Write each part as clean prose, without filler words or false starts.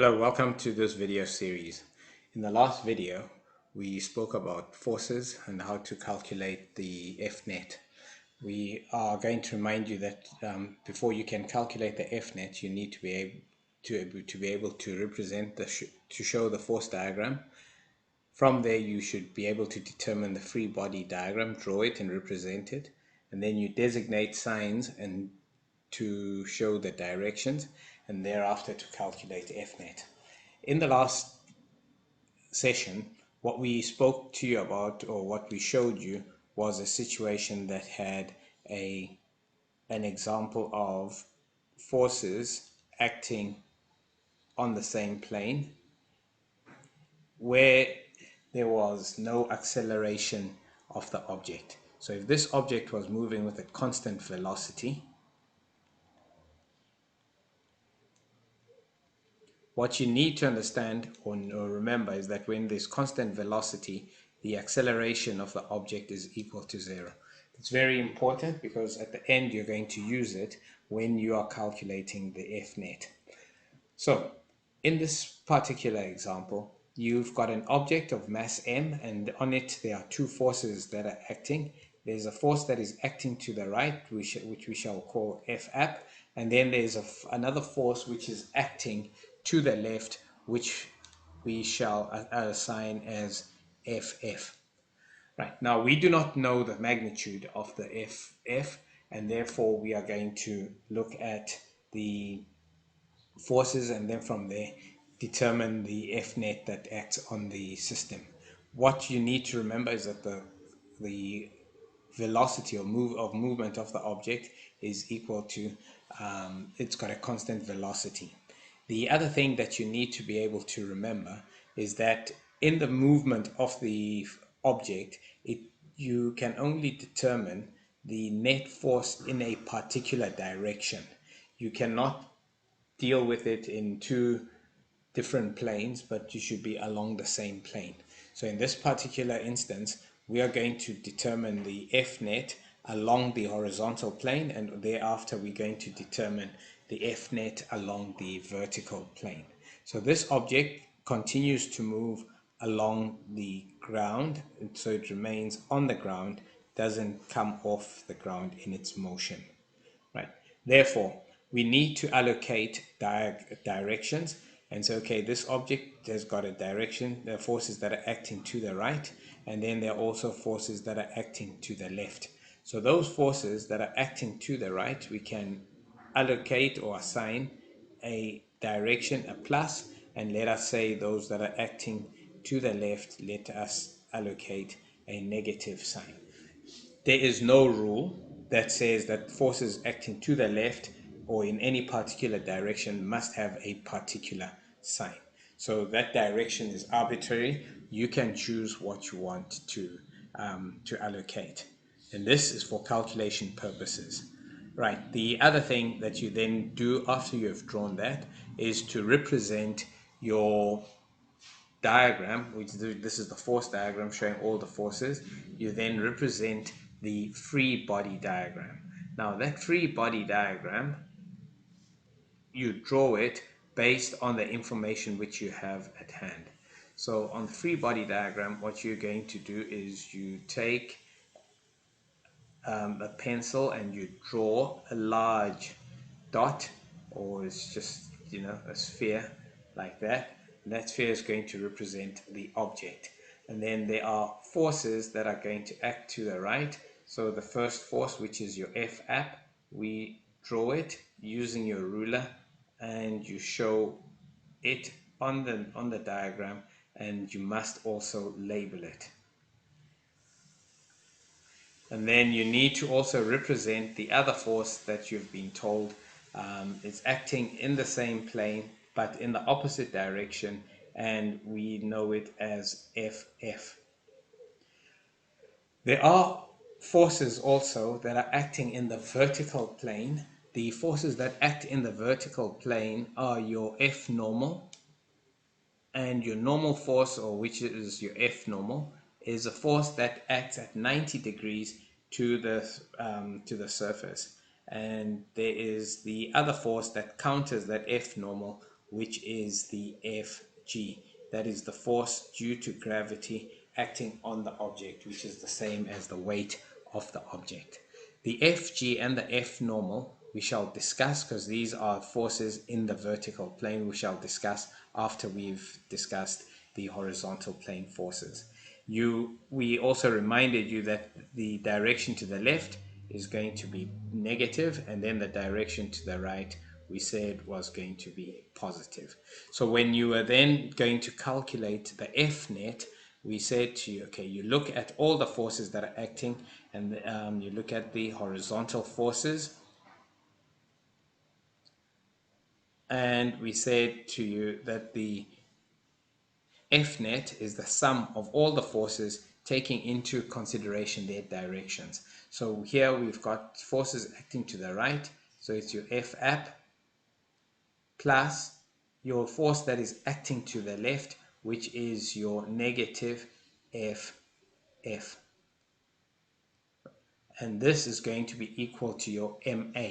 Hello, welcome to this video series. In the last video, we spoke about forces and how to calculate the Fnet. We are going to remind you that before you can calculate the Fnet, you need to be able to represent to show the force diagram. From there, you should be able to determine the free body diagram, draw it and represent it, and then you designate signs and to show the directions, and thereafter to calculate Fnet. In the last session, what we spoke to you about, or what we showed you, was a situation that had an example of forces acting on the same plane where there was no acceleration of the object. So if this object was moving with a constant velocity, what you need to understand or remember is that when there's constant velocity, the acceleration of the object is equal to zero. It's very important because at the end you're going to use it when you are calculating the Fnet. So in this particular example, you've got an object of mass m, and on it there are two forces that are acting. There's a force that is acting to the right, which we shall call F-app, and then there's another force which is acting to the left, which we shall assign as F. Right, now we do not know the magnitude of the F, and therefore we are going to look at the forces and then from there determine the Fnet that acts on the system. What you need to remember is that the velocity or movement of the object is equal to it's got a constant velocity. The other thing that you need to be able to remember is that in the movement of the object, you can only determine the net force in a particular direction. You cannot deal with it in two different planes, but you should be along the same plane. So in this particular instance, we are going to determine the Fnet along the horizontal plane, and thereafter we're going to determine the Fnet along the vertical plane. So this object continues to move along the ground, and so it remains on the ground, doesn't come off the ground in its motion. Right. Therefore, we need to allocate directions. And so, okay, this object has got a direction. There are forces that are acting to the right, and then there are also forces that are acting to the left. So those forces that are acting to the right, we can allocate or assign a direction, a plus, and let us say those that are acting to the left, let us allocate a negative sign. There is no rule that says that forces acting to the left or in any particular direction must have a particular sign. So that direction is arbitrary. You can choose what you want to allocate. And this is for calculation purposes. Right. The other thing that you then do after you have drawn that is to represent your diagram, which this is the force diagram showing all the forces. You then represent the free body diagram. Now that free body diagram, you draw it based on the information which you have at hand. So on the free body diagram, what you're going to do is you take a pencil and you draw a large dot, or it's just a sphere like that. And that sphere is going to represent the object, and then there are forces that are going to act to the right. So the first force, which is your F-app, we draw it using your ruler and you show it on the diagram, and you must also label it. And then you need to also represent the other force that you've been told is acting in the same plane but in the opposite direction, and we know it as FF. There are forces also that are acting in the vertical plane. The forces that act in the vertical plane are your F normal, and your normal force, or which is your F normal, is a force that acts at 90 degrees to the surface. And there is the other force that counters that F normal, which is the Fg. That is the force due to gravity acting on the object, which is the same as the weight of the object. The Fg and the F normal we shall discuss, because these are forces in the vertical plane. We shall discuss after we've discussed the horizontal plane forces. We also reminded you that the direction to the left is going to be negative, and then the direction to the right we said was going to be positive. So when you are then going to calculate the Fnet, we said to you, okay, you look at all the forces that are acting, and you look at the horizontal forces, and we said to you that the Fnet is the sum of all the forces taking into consideration their directions. So here we've got forces acting to the right, so it's your F plus your force that is acting to the left, which is your negative F. And this is going to be equal to your MA,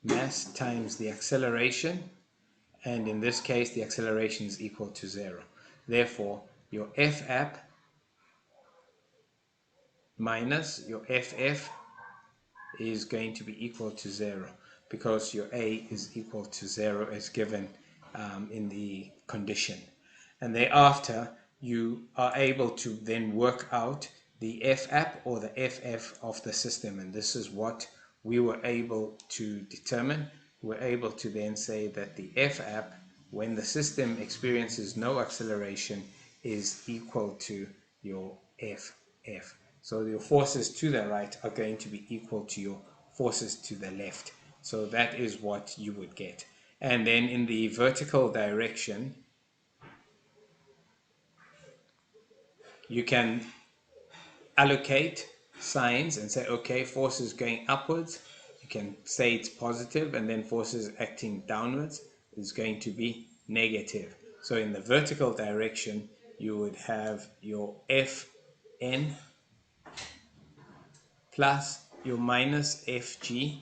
mass times the acceleration, and in this case the acceleration is equal to 0. Therefore, your FAP minus your FF is going to be equal to 0, because your A is equal to 0 as given in the condition. And thereafter you are able to then work out the FAP or the FF of the system, and this is what we were able to determine. We're able to then say that the FAP, when the system experiences no acceleration, is equal to your FF. So your forces to the right are going to be equal to your forces to the left. So that is what you would get. And then in the vertical direction, you can allocate signs and say, okay, forces going upwards, you can say it's positive, and then forces acting downwards is going to be negative. So in the vertical direction, you would have your Fn plus your minus Fg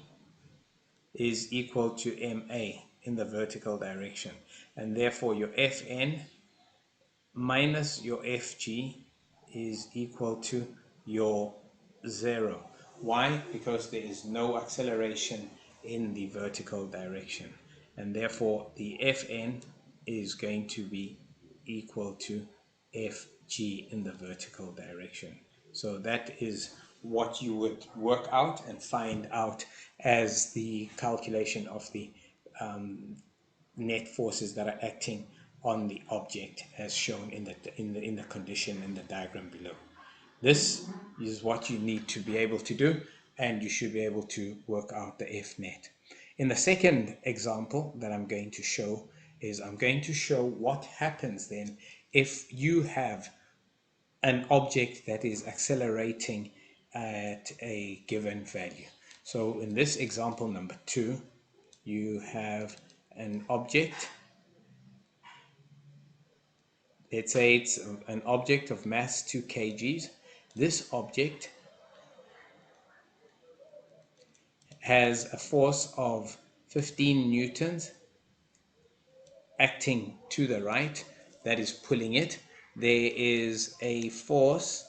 is equal to Ma in the vertical direction. And therefore your Fn minus your Fg is equal to your 0. Why? Because there is no acceleration in the vertical direction, and therefore the Fn is going to be equal to Fg in the vertical direction. So that is what you would work out and find out as the calculation of the net forces that are acting on the object, as shown in the condition in the diagram below. This is what you need to be able to do, and you should be able to work out the Fnet. In the second example that I'm going to show I'm going to show what happens then if you have an object that is accelerating at a given value. So in this example number 2, you have an object. Let's say it's an object of mass 2 kgs. This object has a force of 15 newtons acting to the right, that is pulling it. There is a force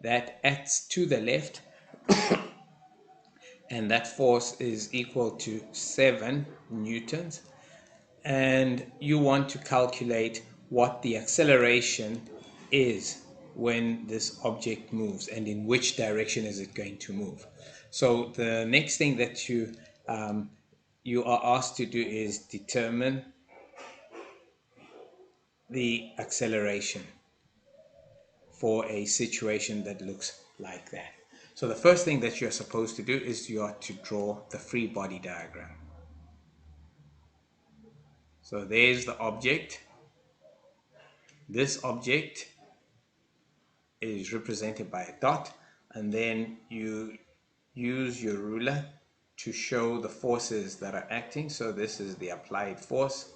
that acts to the left, and that force is equal to 7 newtons. And you want to calculate what the acceleration is when this object moves, and in which direction is it going to move. So the next thing that you are asked to do is determine the acceleration for a situation that looks like that. So the first thing that you're supposed to do is you are to draw the free body diagram. So there's the object. This object is represented by a dot, and then you use your ruler to show the forces that are acting. So this is the applied force,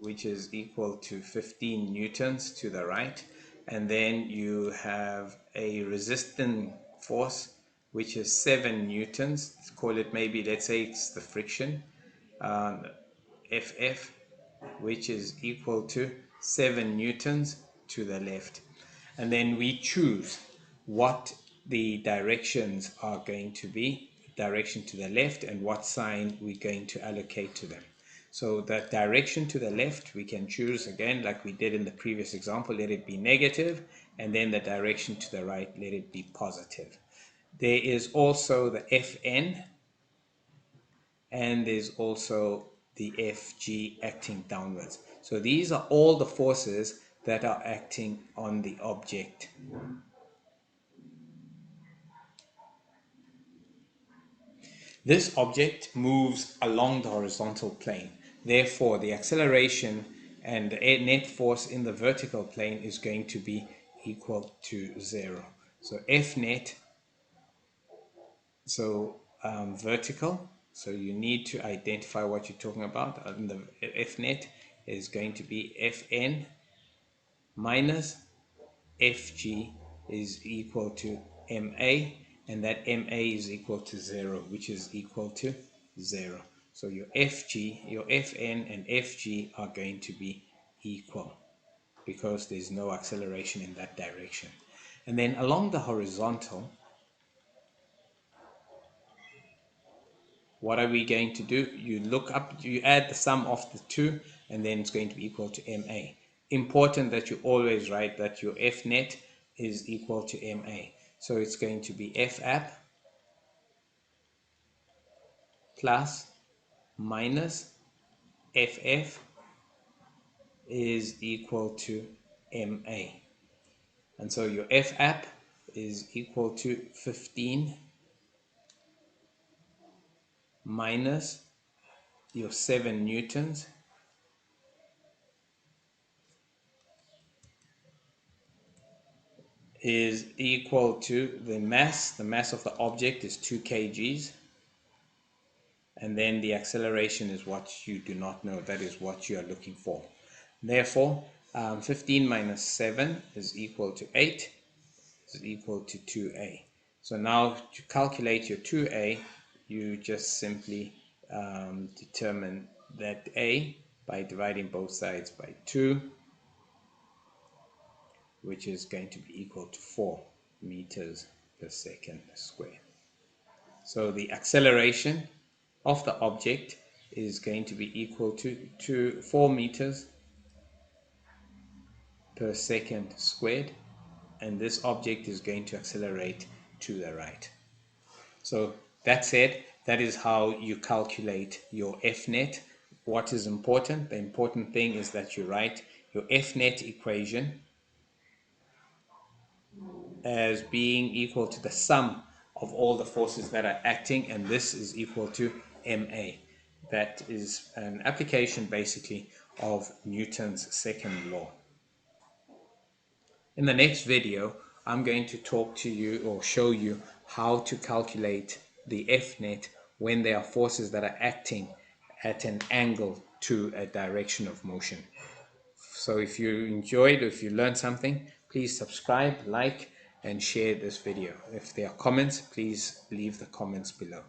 which is equal to 15 newtons to the right, and then you have a resistant force which is 7 newtons. Let's call it, maybe, let's say it's the friction, FF, which is equal to 7 newtons to the left. And then we choose what the directions are going to be, direction to the left, and what sign we're going to allocate to them. So that direction to the left, we can choose again, like we did in the previous example, let it be negative, and then the direction to the right, let it be positive. There is also the Fn, and there's also the Fg acting downwards. So these are all the forces that are acting on the object. This object moves along the horizontal plane. Therefore, the acceleration and the net force in the vertical plane is going to be equal to 0. So Fnet, vertical, so you need to identify what you're talking about. And the Fnet is going to be Fn minus Fg is equal to Ma, and that Ma is equal to 0, which is equal to 0. So your Fg, your Fn and Fg are going to be equal because there's no acceleration in that direction. And then along the horizontal, what are we going to do? You look up, you add the sum of the two, and then it's going to be equal to Ma. Important that you always write that your Fnet is equal to Ma. So it's going to be Fap plus minus Ff is equal to Ma. And so your Fap is equal to 15 minus your 7 newtons is equal to the mass of the object is 2 kgs, and then the acceleration is what you do not know, that is what you are looking for. Therefore 15 minus 7 is equal to 8, is equal to 2a. So now to calculate your 2a, you just simply determine that a by dividing both sides by 2, which is going to be equal to 4 meters per second squared. So the acceleration of the object is going to be equal to 4 meters per second squared, and this object is going to accelerate to the right. So that said, that is how you calculate your Fnet. What is important? The important thing is that you write your Fnet equation as being equal to the sum of all the forces that are acting, and this is equal to Ma. That is an application basically of Newton's second law. In the next video, I'm going to talk to you or show you how to calculate the Fnet when there are forces that are acting at an angle to a direction of motion. So if you enjoyed or if you learned something, please subscribe, like, and share this video. If there are comments, please leave the comments below.